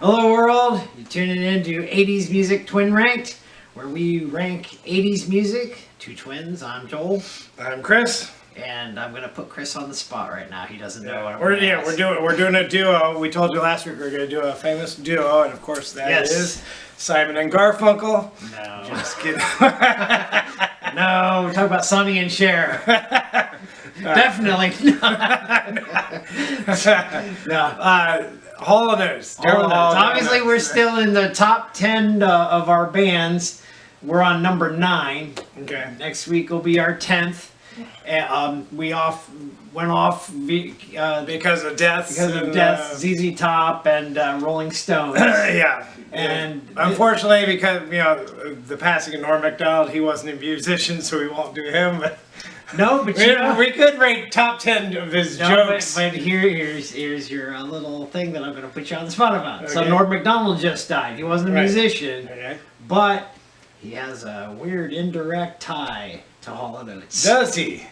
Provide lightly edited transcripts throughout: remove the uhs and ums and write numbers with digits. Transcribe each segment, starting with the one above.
Hello world, you're tuning in to 80s Music Twin Ranked, where we rank 80s music. Two twins, I'm Joel. I'm Chris. And I'm going to put Chris on the spot right now. He doesn't know what I'm we're doing a duo. We told you last week we were going to do a famous duo, and of course that is Simon and Garfunkel. No. Just kidding. No, we're talking about Sonny and Cher. Definitely not. No. Hall & Oates. Obviously, we're still in the top 10 of our bands. We're on number 9. Okay. Next week will be our 10th. We went off because of deaths. ZZ Top and Rolling Stones. Yeah. And unfortunately, because the passing of Norm Macdonald, he wasn't a musician, so we won't do him. But no, but we could rate top 10 of his jokes. But here's your little thing that I'm going to put you on the spot about. Okay. So Norm Macdonald just died. He wasn't a musician, but he has a weird indirect tie to Hall & Oates. Does he?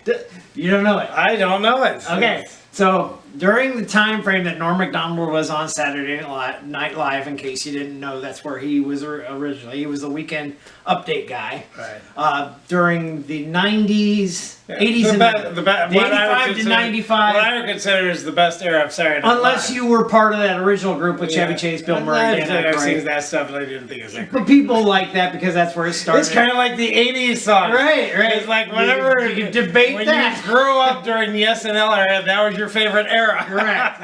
You don't know it? I don't know it. Okay, so during the time frame that Norm Macdonald was on Saturday Night Live, in case you didn't know, that's where he was originally. He was the weekend update guy. Right. During the 90s, 80s, and 85 to 95. What I would consider is the best era of Saturday Night Live. Unless you were part of that original group with Chevy Chase, Bill Murray, Dan I've Aykroyd. seen that stuff, and I didn't think it was that great. But people like that because that's where it started. It's kind of like the 80s song. Right. It's like whatever. You can debate when that. you grew up during the SNL era, that was your favorite era. Correct.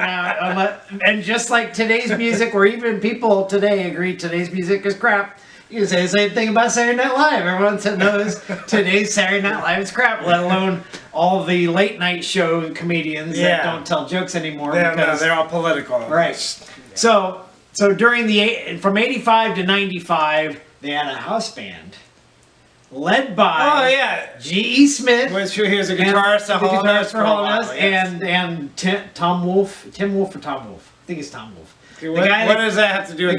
And just like today's music, where even people today agree today's music is crap, you can say the same thing about Saturday Night Live. Everyone knows today's Saturday Night Live is crap, let alone all the late night show comedians that don't tell jokes anymore. They're all political. Right. So during from 85 to 95, they had a house band led by G.E. Smith. He was a guitarist for Hall & Oates, and Tim Wolf. I think it's Tom Wolf. Okay, what does that have to do with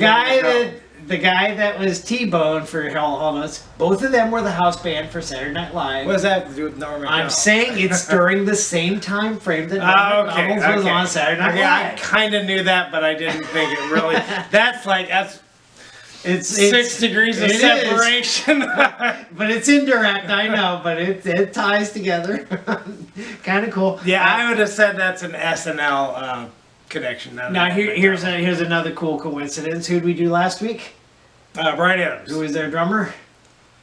the guy that was T-Bone for Hall & Oates? Both of them were the house band for Saturday Night Live. What does that have to do with Norm Macdonald? I'm saying it's during the same time frame that Norm Macdonald was on Saturday Night Live. I kind of knew that, but I didn't think it really. It's 6 degrees of separation. But it's indirect, I know, but it ties together. Kind of cool. Yeah, I would have said that's an SNL connection. Now here's another cool coincidence. Who'd we do last week? Brian Adams. Who was their drummer?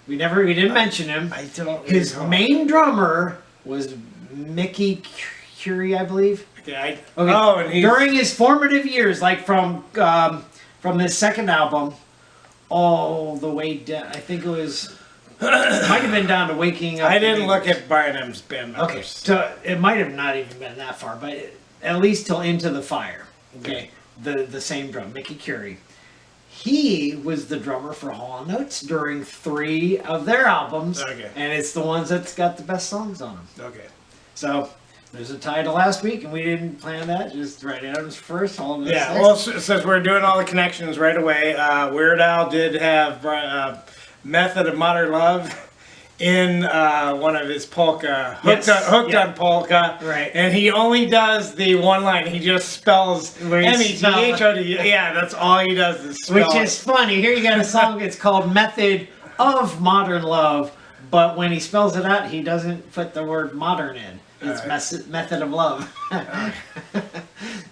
We didn't mention him. I don't. His main drummer was Mickey Curie, I believe. Okay. And during his formative years, like from his second album, all the way down. I think it was. It might have been down to Waking Up. I didn't look at Brian Adams' band members. Okay, so it might have not even been that far, but at least till Into the Fire. Okay, the same drum, Mickey Curie. He was the drummer for Hall & Oates during 3 of their albums, and it's the ones that's got the best songs on them. Okay, so. There's a title last week, and we didn't plan that. Just Brian Adams first, Hall & Oates next. Well, since we're doing all the connections right away, Weird Al did have Method of Modern Love in one of his polka, Hooked on Polka. Right. And he only does the one line. He just spells M-E-T-H-O-D. Yeah, that's all he does is spell. Which is funny. Here you got a song, it's called Method of Modern Love, but when he spells it out, he doesn't put the word modern in. It's Method of Love.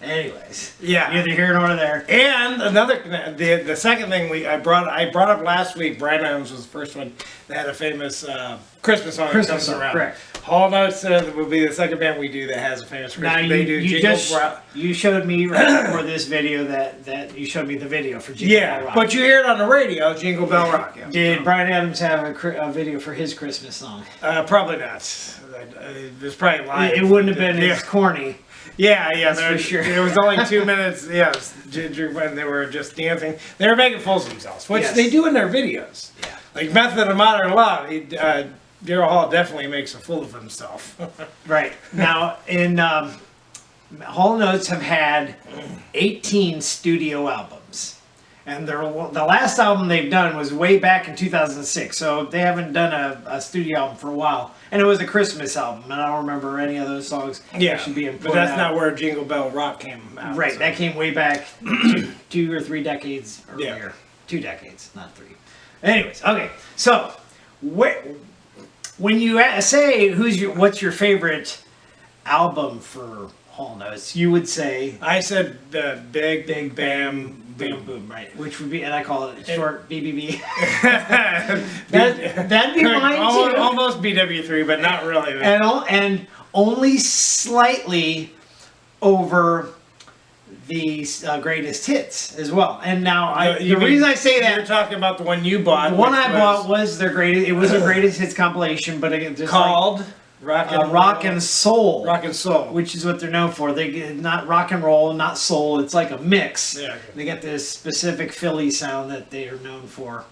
Anyways, neither here nor there. And the second thing I brought up last week. Brian Adams was the first one that had a famous Christmas song that comes around. Correct. Hall & Oates will be the second band we do that has a famous Christmas. Now you showed me right before this video that you showed me the video for Jingle Bell Rock. But you hear it on the radio, Jingle Bell Rock. Yeah. Did Brian Adams have a video for his Christmas song? Probably not. It was probably live. It wouldn't have been as corny. Yeah, for sure. It was only 2 miners. Ginger, when they were just dancing, they were making fools of themselves, which they do in their videos. Yeah, like Method of Modern Love. Daryl Hall definitely makes a fool of himself. Right now, in Hall & Oates have had 18 studio albums, And the last album they've done was way back in 2006, so they haven't done a studio album for a while. And it was a Christmas album, and I don't remember any of those songs actually being put but that's out. not where Jingle Bell Rock came out. Right, so. that came way back 2 or 3 decades earlier. Yeah. 2 decades, not 3. Anyways, okay, so when you say what's your favorite album for Hall & Oates, you would say I said the Big Bam Boom Boom, right? Which would be, and I call it short BBB. That'd That'd be mine too. Almost BW3, but not really. And only slightly over the greatest hits as well. And now the reason I say that, you're talking about the one you bought. the one I bought was their greatest. It was a greatest hits compilation, but again, just called Rock and Soul. Rock and Soul, which is what they're known for. They get not rock and roll, not soul. It's like a mix. Yeah. They get this specific Philly sound that they are known for.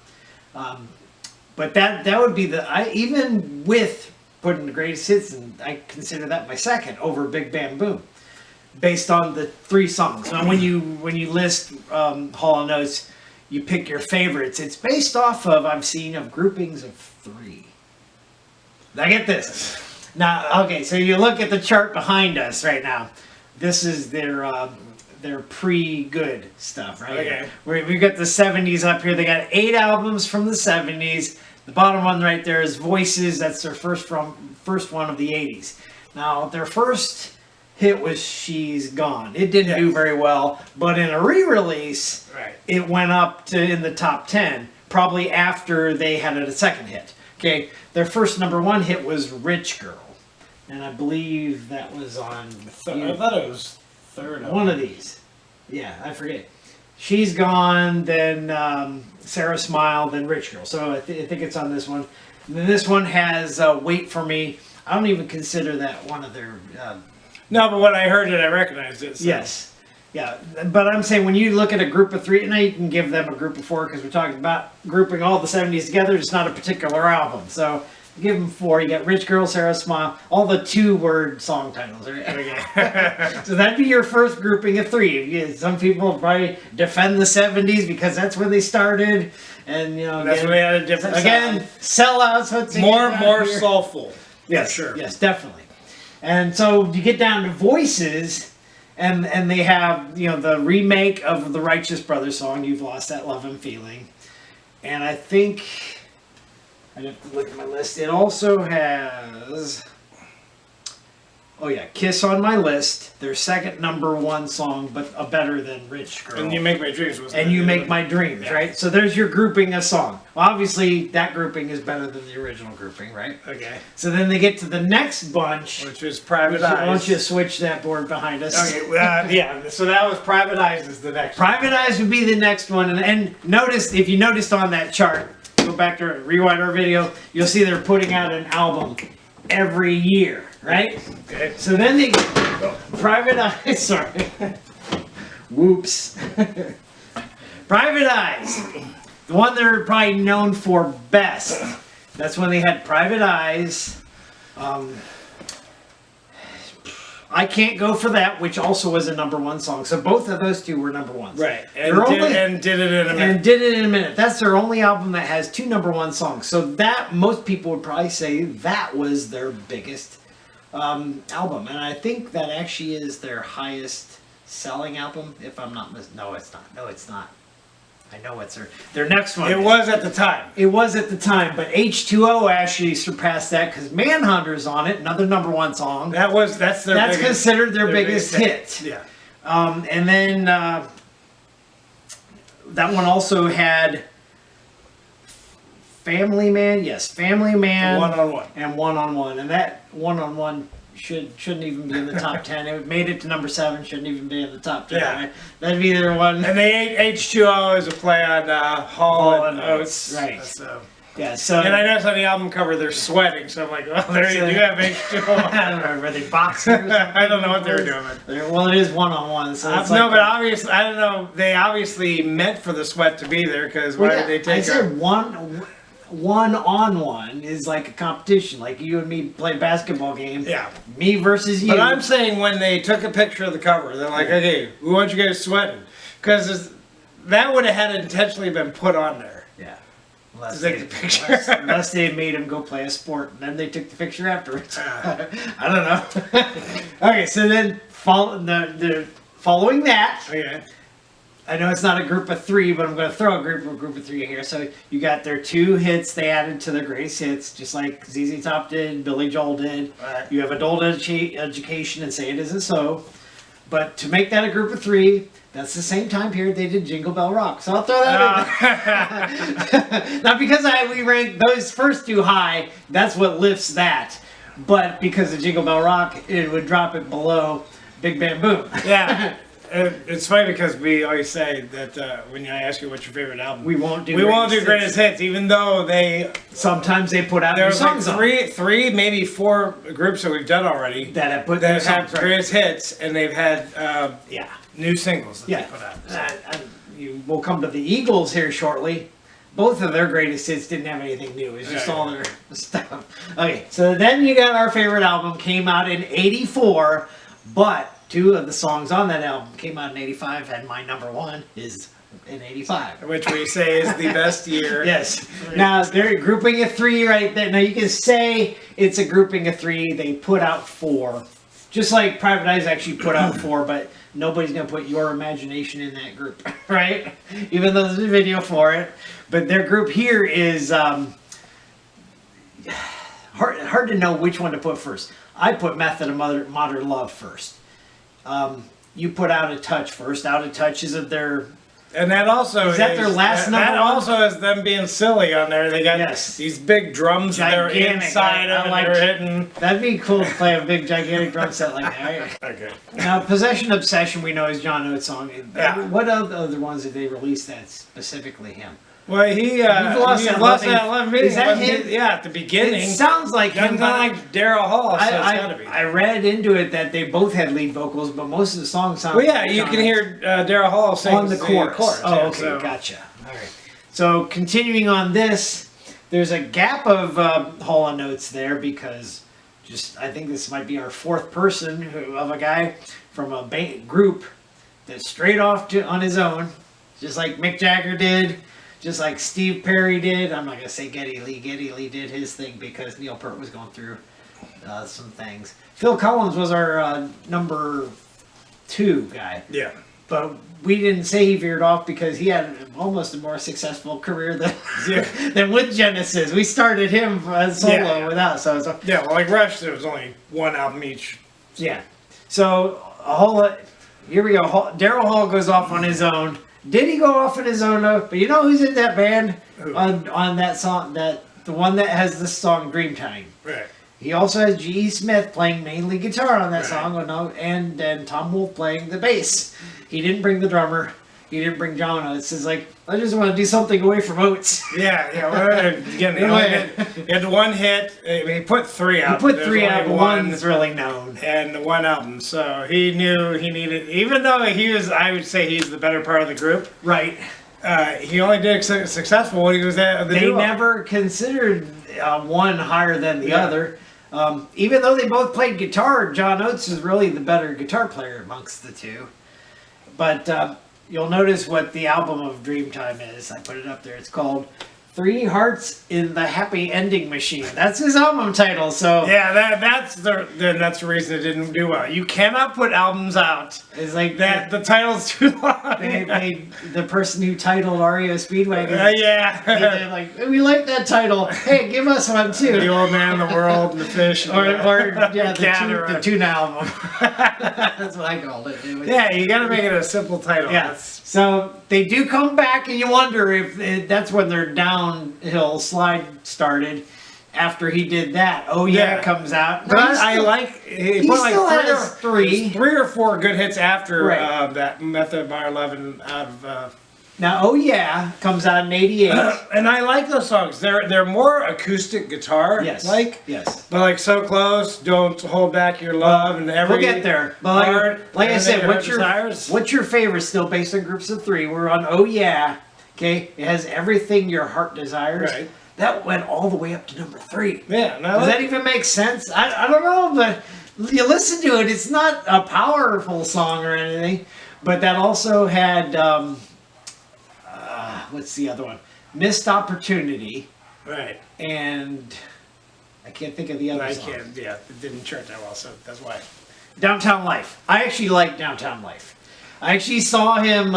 But that would be even with putting the greatest hits, and I consider that my second over Big Bam Boom, based on the 3 songs. Now, when you list Hall & Oates, you pick your favorites. It's based off of groupings of 3. Now get this. Now, okay, so you look at the chart behind us right now. This is their pre-good stuff, right? Okay. We've got the 70s up here. They got 8 albums from the 70s. The bottom one right there is Voices. That's their first one of the 80s. Now, their first hit was She's Gone. It didn't do very well, but in a re-release, it went up to in the top 10, probably after they had a second hit. Okay, their first #1 hit was Rich Girl, and I believe that was on I thought it was third. one of these. Yeah, I forget. She's Gone, then Sarah Smile, then Rich Girl. So I think it's on this one. And then this one has Wait For Me. I don't even consider that one of their... No, but when I heard it, I recognized it. So. Yes. Yeah, but I'm saying when you look at a group of 3, and now you can give them a group of 4 because we're talking about grouping all the 70s together. It's not a particular album. So give them 4. You got Rich Girl, Sarah Smile, all the 2-word song titles. Right? Okay. So that'd be your first grouping of 3. Some people probably defend the 70s because that's where they started. And, that's when they had a different sound. Sellouts. Let's see. More soulful. Yes, sure. Yes, definitely. And so you get down to Voices. And they have, the remake of the Righteous Brothers song, You've Lost That Love and Feeling. And I think, I'd have to look at my list. It also has, Kiss on My List, their second #1 song, but a better than Rich Girl. And You Make My Dreams. And You Make My Dreams, right? So there's your grouping of song. Well, obviously, that grouping is better than the original grouping, right? Okay. So then they get to the next bunch. Which is Private Eyes. Why don't you switch that board behind us? Okay, so that was Private Eyes is the next one. Private Eyes would be the next one. And notice, if you noticed on that chart, go back to rewind our video, you'll see they're putting out an album every year, right? Okay. So then they Private Eyes, sorry. Whoops. Private Eyes, the one they're probably known for best. That's when they had Private Eyes. I Can't Go For That, which also was a #1 song. So both of those 2 were #1s. Right. And Did It In a Minute. And Did It In a Minute. That's their only album that has 2 #1 songs. So that, most people would probably say that was their biggest album. And I think that actually is their highest selling album, if I'm not mistaken. No, it's not. No, it's not. I know it's their next one. It was at the time. It was at the time, but H2O actually surpassed that because Manhunter's on it, another #1 song. That's considered their biggest hit. Yeah. And then that one also had Family Man. Yes, Family Man. One-on-one. And One-on-One, and that One-on-One shouldn't even be in the top 10. It made it to #7. Shouldn't even be in the top 10. Yeah. Right? That'd be their one. And the H2O is a play on Hall and Oates. Right. So. Yeah. So. And I noticed on the album cover they're sweating, so I'm like, well, there you do have H2O. I don't know. Were they boxing? I don't know what they were doing. Well, it is One-on-one. So it's no, but obviously, I don't know. They obviously meant for the sweat to be there because why did they take? I said one-on-one is like a competition, like you and me play a basketball game. Yeah. Me versus you. But I'm saying when they took a picture of the cover, they're like, okay, we want you guys sweating. Because that would have had intentionally been put on there. Yeah. Unless To take the picture. unless they made him go play a sport, and then they took the picture afterwards. I don't know. Okay, so then following that, Okay. I know it's not a group of three, but I'm going to throw a group of three here. So you got their 2 hits they added to their greatest hits, just like ZZ Top did, Billy Joel did. Right. You have Adult Education and Say It Isn't So. But to make that a group of 3, that's the same time period they did Jingle Bell Rock. So I'll throw that in there. Not because we ranked those first 2 high, that's what lifts that. But because of Jingle Bell Rock, it would drop it below Big Bam Boom. Yeah. It's funny because we always say that when I ask you what's your favorite album, We won't do greatest hits, even though Sometimes they put out new there's like songs on three, maybe 4 groups that we've done already that have put that new have songs on. greatest hits, and they've had Yeah. new singles that Yeah. they put out. So. We'll come to the Eagles here shortly. Both of their greatest hits didn't have anything new. It's just Yeah, all their stuff. Okay, so then you got our favorite album, came out in '84, but 2 of the songs on that album came out in '85, and my number 1 is in '85. Which we say is the best year. Yes. Now they're grouping of 3 right there. Now you can say it's a grouping of 3. They put out 4, just like Private Eyes actually put out 4, but nobody's gonna put Your Imagination in that group, right? Even though there's a video for it. But their group here is hard to know which one to put first. I put Method of Modern Love first. You put Out of Touch first. Out of Touch is of their. And that also Is that their last number That one? also is them being silly on there. They got Yes. these big drums that they're Gigantic. inside I of, and like- they're hitting. That'd be cool to play a big gigantic drum set like that. Okay. Now, Possession Obsession we know is John Oates' song. Yeah. What other ones did they release that's specifically him? Well, he You've lost he that lost loving- that love meeting. Is that him? Yeah, at the beginning. It sounds like him, Doesn't but sound like Daryl Hall, so it's gotta be. I read into it that they both had lead vocals, but most of the songs sound Well, yeah, like you John can Oates. hear Daryl Hall sing On the chorus. Oh, yeah, okay, so- gotcha. All right. So continuing on this, there's a gap of Hall & Notes there because I think this might be our 4th person of a guy from a group that's straight off on his own, just like Mick Jagger did, just like Steve Perry did. I'm not gonna say Geddy Lee. Geddy Lee did his thing because Neil Peart was going through some things. Phil Collins was our number 2 guy. Yeah. But we didn't say he veered off because he had almost a more successful career than with Genesis. We started him solo Yeah. with us. So Yeah, well, like Rush, there was only 1 album each. yeah. So here we go. Daryl Hall goes off on his own. Did he go off on his own though? But you know who's in that band Who? on that song? The one that has this song Dreamtime. Right. He also has G.E. Smith playing mainly guitar on that Right. song, and then Tom Wolfe playing the bass. He didn't bring the drummer. He didn't bring John Oates. It's like, I just want to do something away from Oates. Yeah. Well, again, he had 1 hit. I mean, he put 3 He out. put There's 3 only out, one's really known. and 1 album. So he knew he needed, even though I would say he's the better part of the group. Right. He only did successful when he was at the They duo. never considered one higher than the Yeah. other. Even though they both played guitar, John Oates is really the better guitar player amongst the 2. But you'll notice what the album of Dreamtime is. I put it up there. It's called 3 Hearts in the Happy Ending Machine. That's his album title. So Yeah, that's the reason it didn't do well. You cannot put albums out it's like that the title's too long. the person who titled REO Speedwagon. Yeah. They're like, we like that title. Hey, give us one too. The Old Man, the World, and the Fish. Or yeah, Gather. the tuna album. That's what I called it. Yeah, you gotta make it a simple title. Yeah. So they do come back, and you wonder if that's when their downhill slide started. After he did that, Oh Yeah, comes out. But I like he put like still has 3. 3 or 4 good hits after Right. that Method Bar 11 out of. Now, Oh Yeah comes out in '88. And I like those songs. They're more acoustic guitar. Yes. Yes. But like So Close, Don't Hold Back Your Love, and every. We'll get there. But Heart, like I said, Everything Your Heart Desires. what's your favorite still based on groups of 3? We're on Oh Yeah. Okay, it has Everything Your Heart Desires. Right. That went all the way up to number 3. Yeah. And I Does like- that even make sense? I don't know, but you listen to it. It's not a powerful song or anything, but that also had what's the other one? Missed Opportunity, Right. and I can't think of the other I song. can't. Yeah, it didn't chart that well, so that's why. Downtown Life. I actually like Downtown Life. I actually saw him,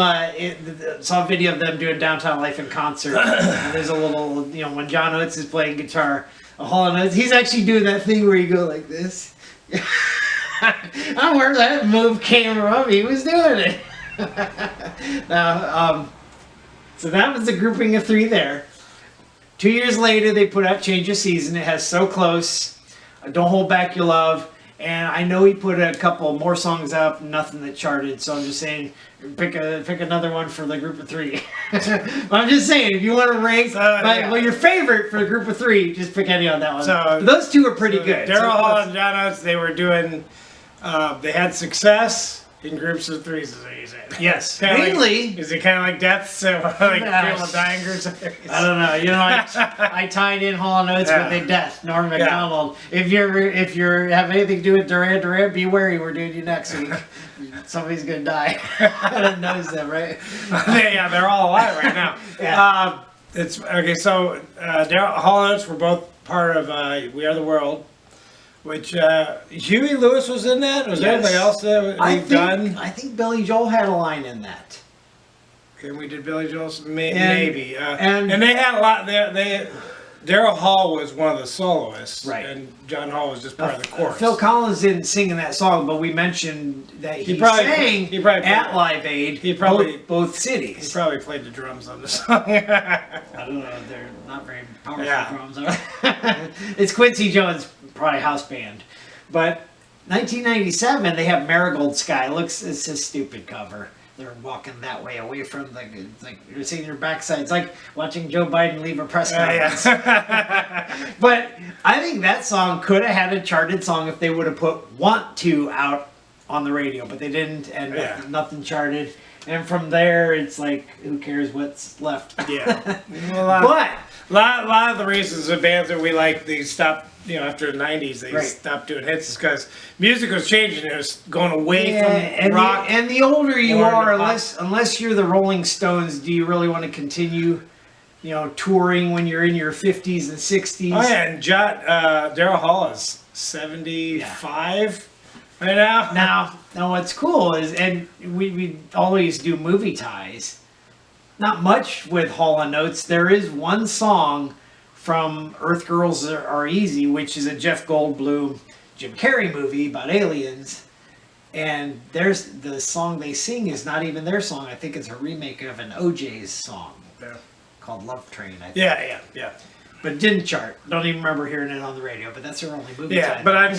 saw a video of them doing Downtown Life in concert. And there's a little, when John Oates is playing guitar, a Hall & Oates, he's actually doing that thing where you go like this. I don't know where that move came from. He was doing it. Now, so that was the grouping of 3 there. 2 years later, they put out Change of Season. It has So Close, Don't Hold Back Your Love, and I know he put a couple more songs out, nothing that charted. So I'm just saying, pick another one for the group of 3. I'm just saying, if you want to rank, your favorite for the group of 3, just pick any on that one. So those 2 are pretty good. Daryl Hall and John Oates, they were doing. They had success in groups of 3s, is what you said. Yes, Mainly. Is it kind of like deaths? So like people dying groups of 3s? I don't know. I tied in Hall & Oates with a death. Norm Macdonald. If you have anything to do with Duran, be wary. We're doing you next week. Somebody's gonna die. That knows them, right? Yeah, they're all alive right now. It's okay. So Daryl Hall and Oates were both part of We Are the World, which Huey Lewis was in that. Was there anybody else that we've done? I think Billy Joel had a line in that. Okay, we did Billy Joel's maybe, and they had a lot. Daryl Hall was one of the soloists, right? And John Hall was just part of the chorus. Phil Collins didn't sing in that song, but we mentioned that he sang at Live Aid. Both cities. He probably played the drums on the song. I don't know. They're not very powerful drums. It's Quincy Jones, probably house band. But 1997, they have Marigold Sky. It's a stupid cover. They're walking that way away from it's like you're seeing your backside. It's like watching Joe Biden leave a press conference. But I think that song could have had a charted song if they would have put Want To out on the radio, but they didn't, and nothing charted. And from there, it's like, who cares what's left? Yeah. But a lot of the reasons the bands that we like, they stopped, after the 90s, they stopped doing hits is because music was changing. It was going away from rock. And the older you are, unless you're the Rolling Stones, do you really want to continue, touring when you're in your 50s and 60s? Oh, yeah, and Daryl Hall is 75 right now. Now what's cool is, and we always do movie ties. Not much with Hall & Oates. There is one song from Earth Girls Are Easy, which is a Jeff Goldblum, Jim Carrey movie about aliens. And there's the song they sing is not even their song. I think it's a remake of an OJ's song called Love Train, I think. Yeah. But it didn't chart. Don't even remember hearing it on the radio, but that's their only movie. Yeah, but I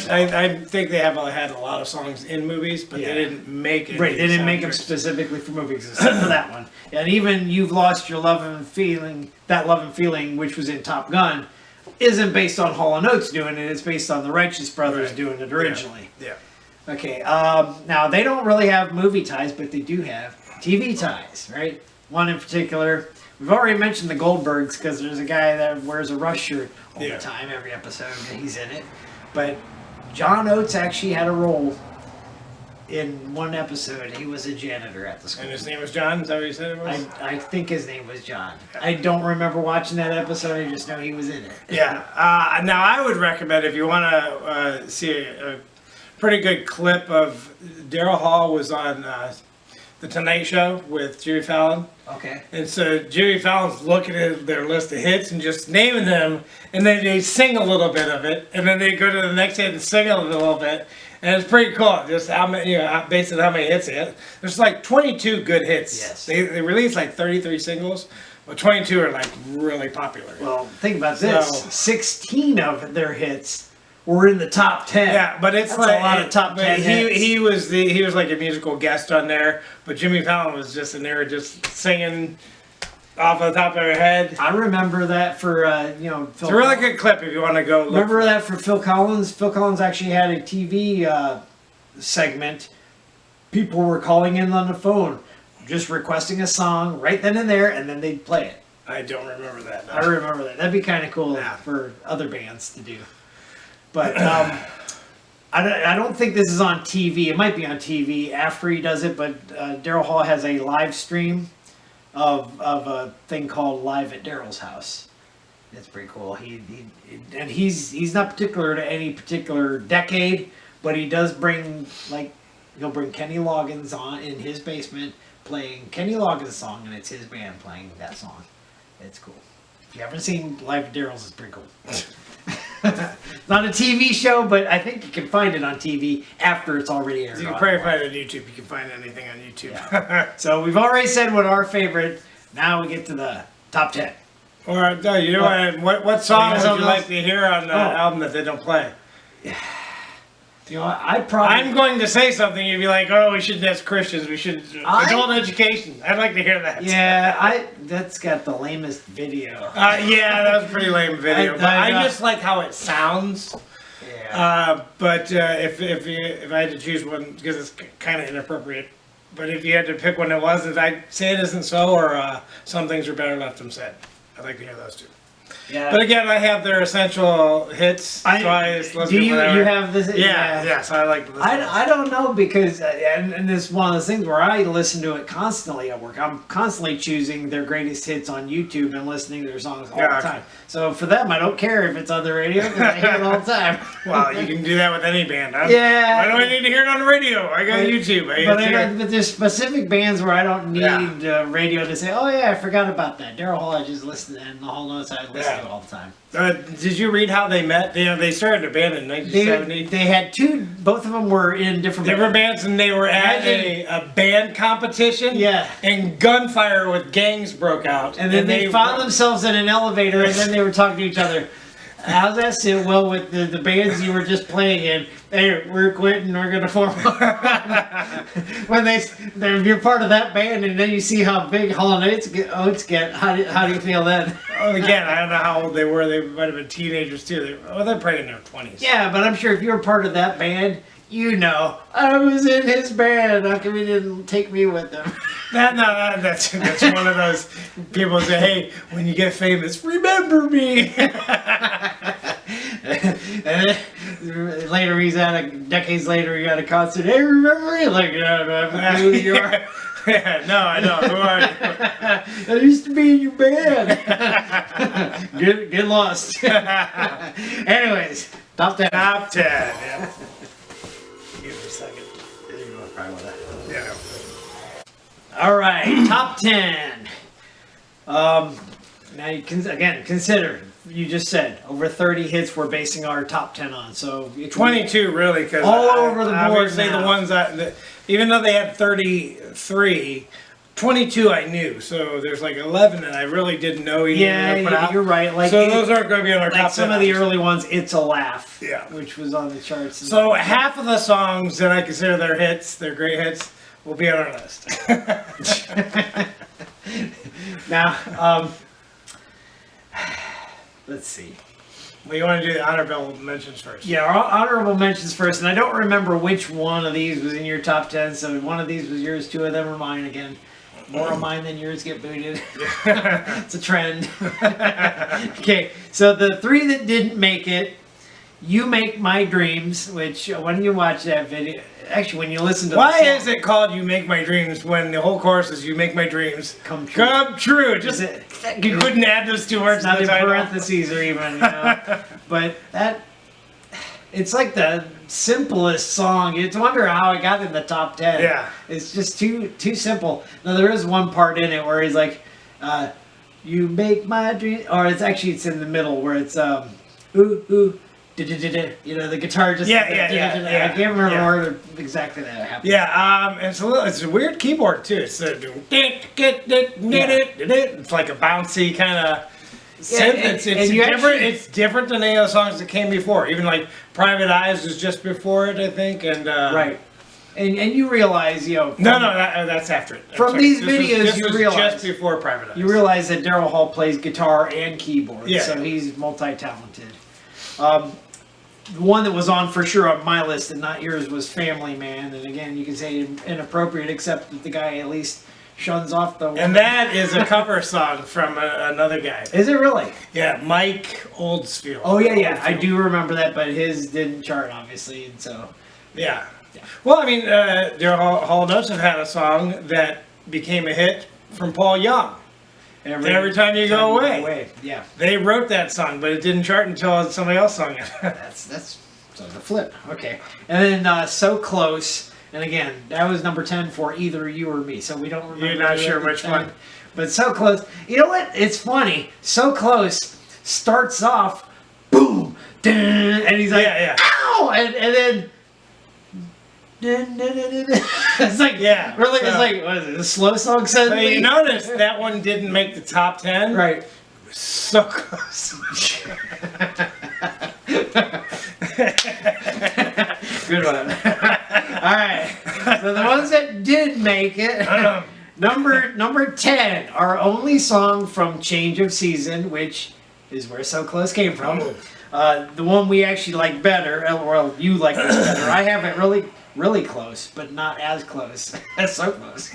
think they have had a lot of songs in movies, but they didn't make it. Right, they didn't make them specifically for movies, except for that one. And even You've Lost Your Love and Feeling, that Love and Feeling, which was in Top Gun, isn't based on Hall & Oates doing it. It's based on the Righteous Brothers doing it originally. Yeah. Okay, now they don't really have movie ties, but they do have TV ties, right? One in particular. We've already mentioned the Goldbergs because there's a guy that wears a Rush shirt all the time, every episode, and he's in it. But John Oates actually had a role in one episode. He was a janitor at the school. And his name was John? Is that what you said it was? I think his name was John. I don't remember watching that episode. I just know he was in it. Yeah. Now, I would recommend, if you want to see a pretty good clip of Daryl Hall was on The Tonight Show with Jimmy Fallon. Okay. And so Jimmy Fallon's looking at their list of hits and just naming them, and then they sing a little bit of it, and then they go to the next hit and sing a little bit, and it's pretty cool. Just how many, based on how many hits they had. There's like 22 good hits. Yes. They released like 33 singles, but 22 are like really popular. Well, think about this: 16 of their hits were in the top 10. Yeah, but it's That's like a lot of top 10 hits. He was like a musical guest on there, but Jimmy Fallon was just in there just singing off the top of her head. I remember that for Phil. It's a really good clip if you want to go look. Remember that for Phil Collins? Phil Collins actually had a TV segment. People were calling in on the phone, just requesting a song right then and there, and then they'd play it. I don't remember that. No. I remember that. That'd be kind of cool for other bands to do. But I don't think this is on TV. It might be on TV after he does it, but Daryl Hall has a live stream of a thing called Live at Daryl's House. It's pretty cool. He's not particular to any particular decade, but he does bring he'll bring Kenny Loggins on in his basement playing Kenny Loggins' song, and it's his band playing that song. It's cool. If you haven't seen Live at Daryl's, it's pretty cool. Not a TV show, but I think you can find it on TV after it's already aired. You can probably find it on YouTube. You can find anything on YouTube. Yeah. So we've already said what our favorite. Now we get to the top 10. Or you know what song would you like to hear on the album that they don't play? You know, I'm going to say something. You'd be like, "Oh, we should as Christians. We should adult education." I'd like to hear that. Yeah, that's got the lamest video. Yeah, that was a pretty lame video. But I just like how it sounds. Yeah. But if I had to choose one, because it's kind of inappropriate, but if you had to pick one that wasn't, I'd say It Isn't So or Some Things Are Better Left Unsaid. I'd like to hear those two. Yeah. But again, I have their essential hits, so I just listen to whatever. You have this? Yeah, so I like to listen. I don't know, because and it's one of those things where I listen to it constantly at work. I'm constantly choosing their greatest hits on YouTube and listening to their songs all the time. So for them, I don't care if it's on the radio, because I hear it all the time. Well, you can do that with any band. Yeah. Why do I need to hear it on the radio? I got YouTube. But there's specific bands where I don't need radio to say, oh yeah, I forgot about that. Daryl Hall, I just listened, and the Hall knows I listen to all the time. Did you read how they met? They started a band in 1970. They had two. Both of them were in different bands, and they were at a band competition. Yeah. And gunfire with gangs broke out. And then they found themselves in an elevator, and then they were talking to each other. How's that sit well with the bands you were just playing in? Hey, we're quitting. We're gonna form. When you're part of that band, and then you see how big Hall and Oates get. How do you feel then? Again, I don't know how old they were. They might have been teenagers too. They're probably in their 20s. Yeah, but I'm sure if you're part of that band, you know, I was in his band. How come he didn't take me with him? That's one of those people say, hey, when you get famous, remember me. And then decades later, he's at a concert. Hey, remember me? Like, yeah, who you are. Yeah, no, I know. Who are you? I used to be in your band. Get lost. Anyways, top 10. Top 10. Yeah. Give me a second. Yeah. All right, top 10. Now you can consider. You just said over 30 hits we're basing our top 10 on. So 22 really, because all over the board. Obviously the ones even though they had 33, 22 I knew. So there's like 11 that I really didn't know. Yeah, you're right. Like, so those aren't going to be on our top 10. Some of the early ones, It's a Laugh. Yeah. Which was on the charts. So half of the songs that I consider their hits, their great hits, will be on our list. Now, let's see. Well, you want to do the honorable mentions first? Yeah, our honorable mentions first, and I don't remember which one of these was in your top 10, so one of these was yours, two of them are mine again. More of mine than yours get booted. It's a trend. Okay, so the three that didn't make it, You Make My Dreams, which when you watch that video, actually when you listen to Why is it called You Make My Dreams when the whole chorus is You Make My Dreams come true? Come true. Just you couldn't add those two words. Not in parentheses or even, but it's like the simplest song. It's a wonder how it got in the top 10. Yeah. It's just too simple. Now there is one part in it where he's like, you make my dream, or it's in the middle where it's ooh, you know, the guitar just I can't remember where exactly that happened. Yeah, it's a weird keyboard too. It's like a bouncy kind of synth. It's different. It's different than any of the songs that came before. Even like Private Eyes was just before it, I think. And right. And you realize, No, that's after it. From these videos, you realize just before Private Eyes. You realize that Daryl Hall plays guitar and keyboard, yeah. So he's multi-talented. The one that was on for sure on my list and not yours was Family Man, and again, you can say inappropriate, except that the guy at least shuns off the. And that is a cover song from another guy. Is it really? Yeah, Mike Oldsfield. Oh yeah, I do remember that, but his didn't chart obviously, and so. Yeah. Well, I mean, Daryl Hall knows have had a song that became a hit from Paul Young. Every time you go away. Yeah. They wrote that song, but it didn't chart until somebody else sung it. That's so the flip. Okay. And then So Close. And again, that was number 10 for either you or me. So we don't remember. You're not sure which one. But So Close. You know what? It's funny. So Close starts off, boom, dun, and he's like, ow! And then, dun, dun, dun, dun. It's like, really, so, it's like, what is it, a slow song suddenly? But you notice that one didn't make the top 10? Right. So close. Good one. All right. So the ones that did make it, number 10, our only song from Change of Season, which is where So Close came from. The one we actually like better, or you like this better. I have it really close, but not as close as So Close.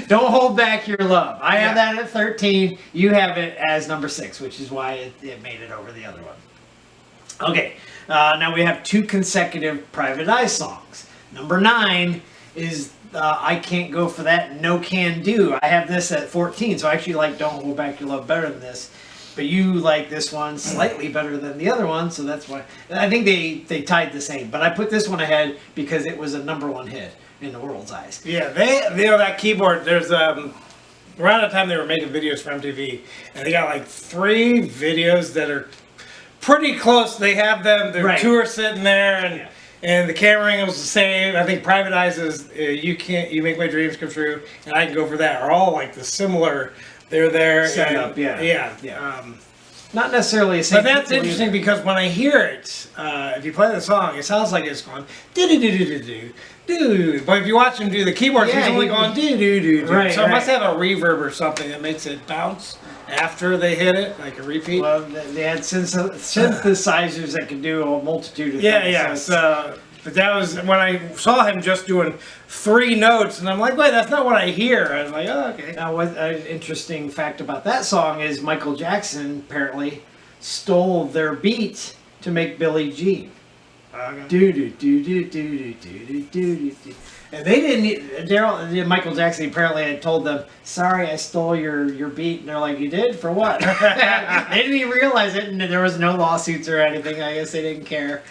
Don't hold back your love. I have that at 13. You have it as number 6, which is why it made it over the other one. Okay. Now we have 2 consecutive Private Eye songs. Number 9 is I Can't Go For That, No Can Do. I have this at 14, so I actually like Don't Hold Back Your Love better than this. But you like this one slightly better than the other one, so that's why. I think they tied the same. But I put this one ahead because it was a number 1 hit in the world's eyes. Yeah, that keyboard, there's around the time they were making videos for MTV, and they got like 3 videos that are pretty close. They have them, their tour sitting there, and the camera angle was the same. I think Private Eyes is You Make My Dreams Come True, and I Can Go For That are all like the similar. They're there. Set up, yeah. Not necessarily the same. But that's interesting because when I hear it, if you play the song, it sounds like it's going do do do do do do do. But if you watch him do the keyboards, he's only going do do do do. Right, so it must have a reverb or something that makes it bounce after they hit it, like a repeat. Well, they had synthesizers that could do a multitude of things. Yeah. So, but that was when I saw him just doing 3 notes, and I'm like, wait, that's not what I hear. I was like, oh, okay. Now, what an interesting fact about that song is Michael Jackson apparently stole their beat to make Billie Jean. Do do do do do do do do do. And they didn't. Michael Jackson apparently had told them, "Sorry, I stole your beat." And they're like, "You did? For what?" They didn't even realize it, and there was no lawsuits or anything. I guess they didn't care.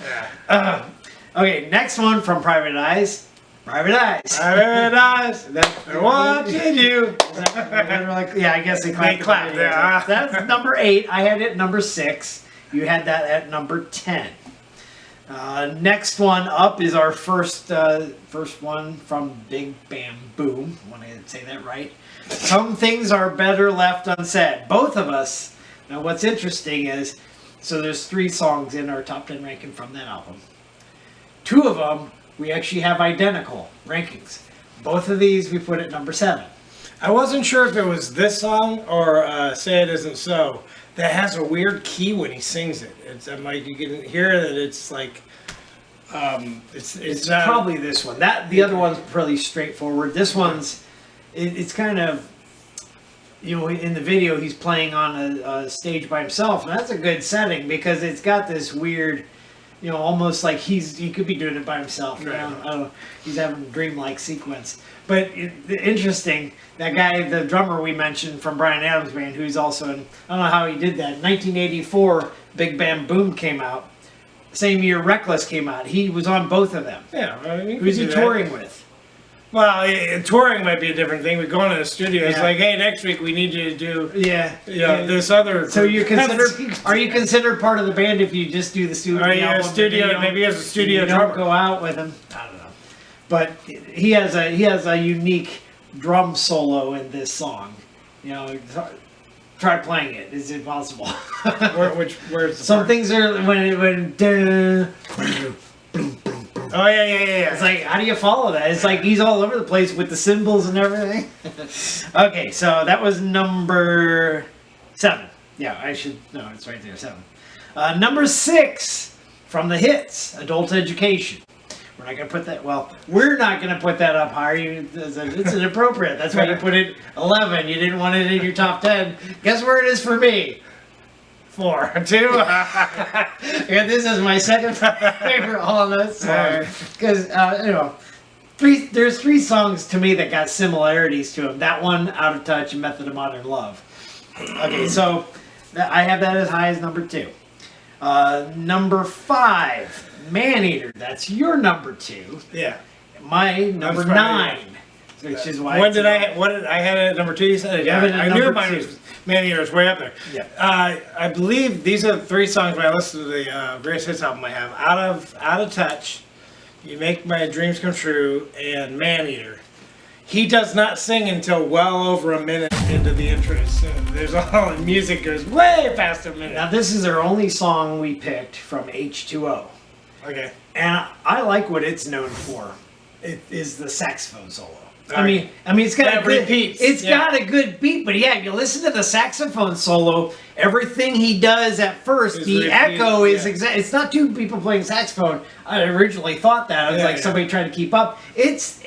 Okay, next one from Private Eyes. Private Eyes. Private Eyes. They're watching you. Yeah, I guess they clapped. Yeah. That's number 8. I had it number 6. You had that at number 10. Next one up is our first one from Big Bam Boom. I want to say that right. Some Things Are Better Left Unsaid. Both of us. Now, what's interesting is, so there's 3 songs in our top 10 ranking from that album. 2 of them, we actually have identical rankings. Both of these we put at number 7. I wasn't sure if it was this song or Say It Isn't So that has a weird key when he sings it. I'm like, you can hear that it's like, it's probably this one. The other one's pretty straightforward. This one's, it's kind of, in the video he's playing on a stage by himself, and that's a good setting because it's got this weird, almost like he could be doing it by himself. Right. I don't know. He's having a dreamlike sequence. But interesting, that guy, the drummer we mentioned from Bryan Adams' band, who's also in, I don't know how he did that. In 1984, Big Bam Boom came out. Same year Reckless came out. He was on both of them. Yeah. I mean, Who's he touring with? Well, touring might be a different thing. We're going to the studio. It's like, hey, next week we need you to do this other. So are you considered part of the band if you just do the studio? Are you a studio? Maybe as a studio drummer. drummer. Go out with him. I don't know. But he has a unique drum solo in this song. Try playing it. It's impossible. Where's the Some part? things are when Oh yeah. It's like, how do you follow that? It's like he's all over the place with the cymbals and everything. Okay, so that was number 7. Yeah, no, it's right there, 7. Number 6 from the hits, Adult Education. We're not going to put that, we're not going to put that up higher. It's inappropriate. That's why you put it 11. You didn't want it in your top 10. Guess where it is for me? 4. 2. Yeah, this is my second favorite all this song. Because, there's three songs to me that got similarities to them. That one, Out of Touch, and Method of Modern Love. Okay, so I have that as high as number 2. Number 5, Maneater. That's your number 2. Yeah. My number 9, which is why. What did I had it at number 2? You said have it at I knew number mine 2. was Maneater was way up there. Yeah. I believe these are the 3 songs when I listen to the Greatest Hits album I have. Out of Touch, You Make My Dreams Come True, and Maneater. He does not sing until well over a minute into the intro. So there's all the music goes way past a minute. Now this is our only song we picked from H2O. Okay. And I like what it's known for. It is the saxophone solo. All I mean, it's got That a good, repeats, it's yeah. got a good beat, but yeah, if you listen to the saxophone solo, everything he does at first, Is the repeated, echo is yeah. exact. It's not two people playing saxophone. I originally thought that it was Yeah, like yeah. somebody trying to keep up. It's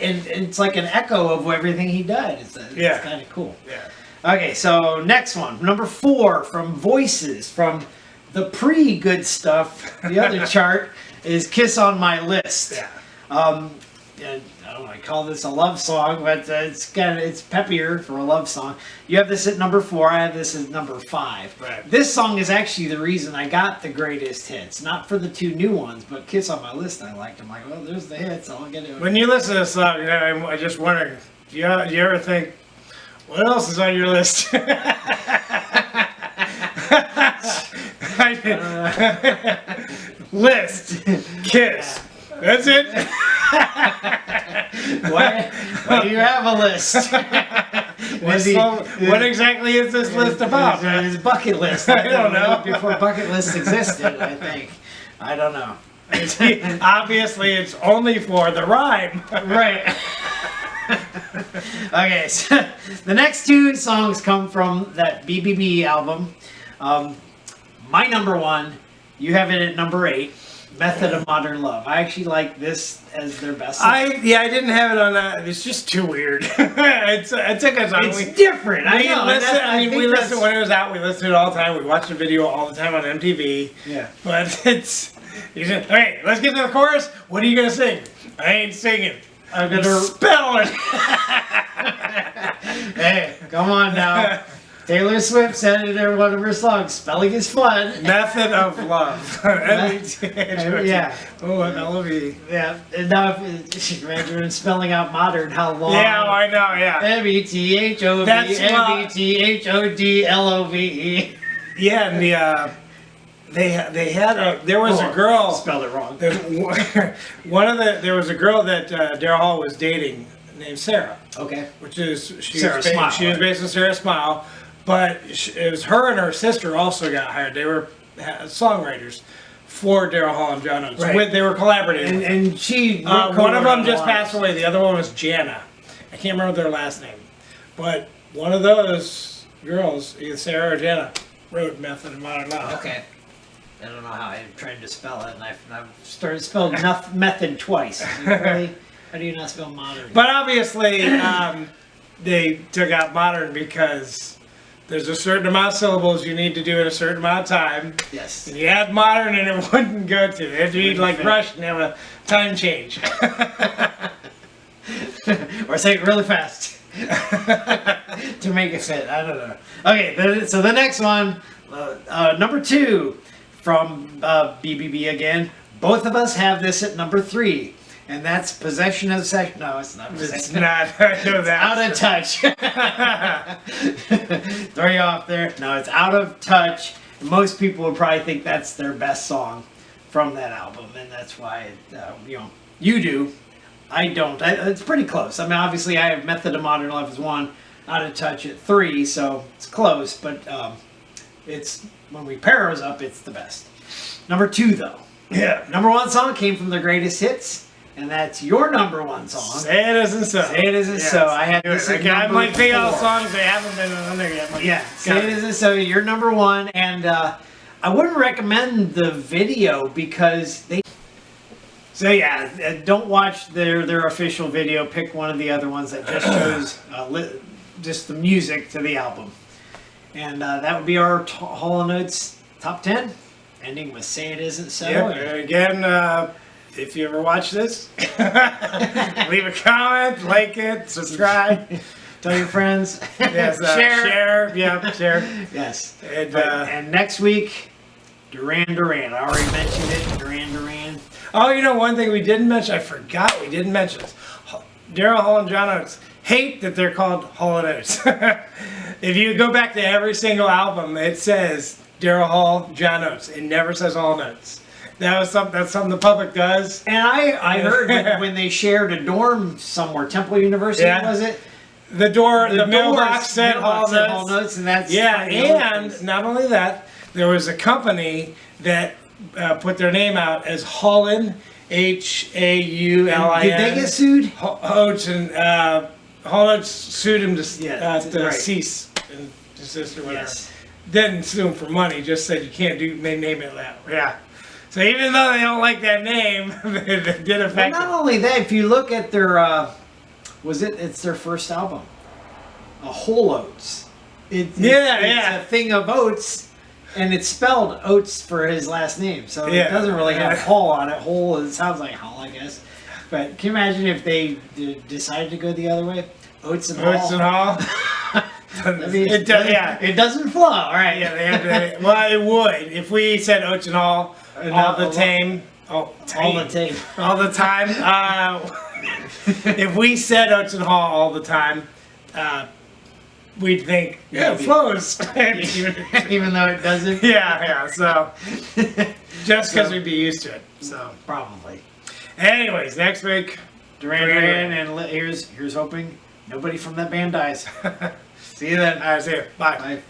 like an echo of everything he does. It's Yeah. kind of cool. Yeah. Okay, so next one, number 4 from Voices, from the pre-good stuff. The other chart is "Kiss on My List." Yeah. And I don't know, I call this a love song, but it's peppier for a love song. You have this at number 4. I have this at number 5. Right. This song is actually the reason I got the greatest hits, not for the 2 new ones, but "Kiss on My List" I liked. I'm like, well, there's the hits. I'll get it. When you listen to this song, I just wonder, do you ever think, what else is on your list? List, Kiss. That's it. Why do you have a list? What exactly is this list about? His bucket list. I don't know. Before bucket lists existed, I think. I don't know. Obviously, it's only for the rhyme. Right. Okay, so the next 2 songs come from that BBB album. My number 1, you have it at number 8, "Method of Modern Love." I actually like this as their best song. I didn't have it on that. It's just too weird. It's a good song. It's different. I know. We listened when it was out. We listened to it all the time. We watched the video all the time on MTV. Yeah. But okay, let's get to the chorus. What are you gonna sing? I ain't singing. I'm gonna Spell it. Hey, come on now. Taylor Swift said it in one of her songs, "Spelling is fun." Method of Love. Yeah. Oh, M-L-O-V. Yeah. And now if imagine spelling out modern, how long? Yeah, I know. Yeah. METHOV, That's what- METHODLOVE. Yeah, and there was a girl. Spelled it wrong. There was a girl that Daryl Hall was dating named Sarah, Okay. which is Sarah Smile, she was right? based on Sarah Smile, but it was her and her sister also got hired. They were songwriters for Daryl Hall and John Oates. Right. They were collaborating. And she. One of them just passed away. The other one was Jana. I can't remember their last name, but one of those girls, either Sarah or Jana, wrote "Method of Modern Love." Okay. I don't know how I'm trying to spell it, and I've started spelling method twice. Really? How do you not spell modern? But obviously, they took out modern because there's a certain amount of syllables you need to do in a certain amount of time. Yes. And you add modern and it wouldn't go to. It had to be like rushed and have a time change. Or say it really fast to make it fit. I don't know. Okay, so the next one, number 2 from BBB again. Both of us have this at number 3. And that's "Possession of Sex." No, it's not. It's not. I know that. "Out of Touch." Throw you off there. No, it's "Out of Touch." Most people would probably think that's their best song from that album, and that's why you do. I don't. It's pretty close. I mean, obviously, I have "Method of Modern Love" as 1, "Out of Touch" at 3, so it's close. But it's when we pair those up, it's the best. Number 2, though. Yeah. Number 1 song came from the greatest hits. And that's your number 1 song. Say it isn't so. Say it isn't so. I had this at I'm number like thinking all the 4. songs they haven't been on there yet. Yeah, "Say It Isn't So." You're number 1, and I wouldn't recommend the video because they. So yeah, don't watch their official video. Pick one of the other ones that just shows just the music to the album, and that would be our Hall & Oates top 10, ending with "Say It Isn't So." Yep. Again. if you ever watch this, leave a comment, like it, subscribe. Tell your friends. Yes, share. Yeah, share. Yes. And next week, Duran Duran. I already mentioned it. Duran. oh, you know, one thing we didn't mention, I forgot we didn't mention this. Daryl Hall and John Oates hate that they're called Hall and Oates. If you go back to every single album, it says Daryl Hall, John Oates. It never says Hall and Oates. That's something the public does. And I heard when they shared a dorm somewhere, Temple University, Yeah. was it? The mailbox said Hall and Hall Oates. Notes, and that's Yeah, and not only that, there was a company that put their name out as Haulin, Haulin. Did they get sued? Oates and Hall Oates sued him to right. cease and desist or whatever. Yes. Didn't sue him for money, just said you can't name it that. Yeah. So even though they don't like that name, it did Well, affect not them. only that, if you look at their, it's their first album, a Whole Oats. It's a thing of oats, and it's spelled Oates for his last name, so it doesn't really have Hall on it. Whole, it sounds like Hall, I guess. But can you imagine if they decided to go the other way? Oates and Hall. Oates and Hall. It doesn't flow. All right. Yeah, they have to. Well, it would if we said Oates and Hall all the time. All the time. If we said Oates and Hall all the time, we'd think it flows. Even though it doesn't. Yeah. So just because we'd be used to it. So probably. Anyways, next week, Duran, and here's hoping nobody from that band dies. See you then. All right, see you. Bye. Bye.